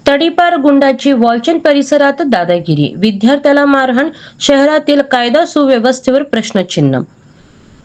तडीपार गुंडाची वॉलचंद परिसरात दादागिरी, विद्यार्थ्याला मारहाण, शहरातील कायदा सुव्यवस्थेवर प्रश्नचिन्ह.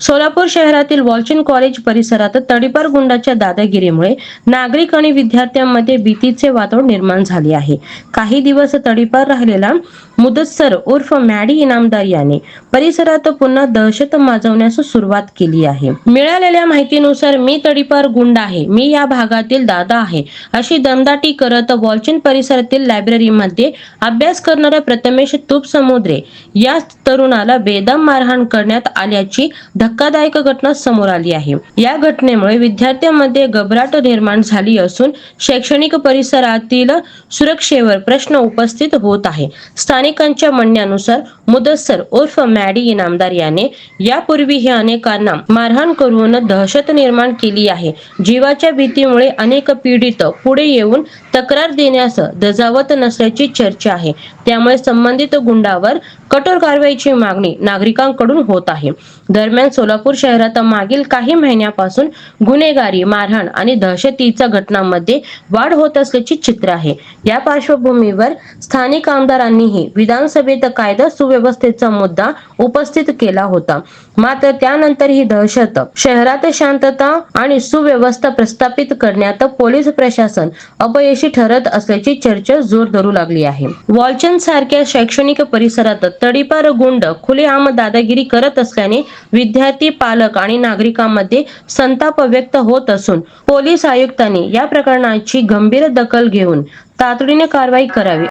सोलापूर शहरातील वॉलचंद कॉलेज परिसरात तडीपार गुंडाच्या दादागिरीमुळे नागरिक आणि विद्यार्थ्यांमध्ये भीतीचे वातावरण निर्माण झाले आहे. काही दिवस तडीपार राहिलेला मुदस्सर उर्फ मॅडी इनामदार याने परिसरात पुन्हा दहशत माजवण्यास सुरुवात केली आहे. मिळालेल्या माहितीनुसार मी तडीपार गुंड आहे, मी या भागातील दादा आहे, अशी दमदाटी करत वॉलचंद परिसरातील लायब्ररीमध्ये अभ्यास करणाऱ्या प्रथमेश तुपसमुद्रे या तरुणाला बेदम मारहाण करण्यात आल्याची धक्कादायक घटना समोर आली आहे. या घटनेमुळे विद्यार्थ्यांमध्ये घबराट निर्माण झाली असून शैक्षणिक परिसरातील सुरक्षेवर प्रश्न उपस्थित होत आहे. स्थानिकांच्या म्हणण्यानुसार मुदस्सर उर्फ मॅडी इनामदार याने यापूर्वीही अनेकांना मारहाण करून दहशत निर्माण केली आहे. जीवाच्या भीतीमुळे अनेक पीडित पुढे येऊन तक्रार देण्यास दजावत नसल्याची चर्चा आहे. त्यामुळे संबंधित गुंडावर कठोर कारवाईची मागणी नागरिकांकडून होत आहे. दरम्यान सोलापूर शहरात मागील काही महिन्यापासून गुन्हेगारी, मारहाण आणि दहशतीच्या घटनांमध्ये वाढ होत असल्याचे चित्र आहे. या पार्श्वभूमीवर स्थानिक आमदारांनीही विधानसभेत कायदा सुव्यवस्थेचा मुद्दा उपस्थित केला होता. मात्र त्यानंतर ही दहशत शहरात शांतता आणि सुव्यवस्था प्रस्थापित करण्यात पोलीस प्रशासन अपयशी ठरत असल्याची चर्चा जोर धरू लागली आहे. वॉलचंद सारख्या शैक्षणिक परिसरात तडीपार गुंड खुलेआम दादागिरी करत असल्याने विद्यार्थी, पालक आणि नागरिकांमध्ये संताप व्यक्त होत असून पोलीस आयुक्तांनी या प्रकरणाची गंभीर दखल घेऊन तातडीने कारवाई करावी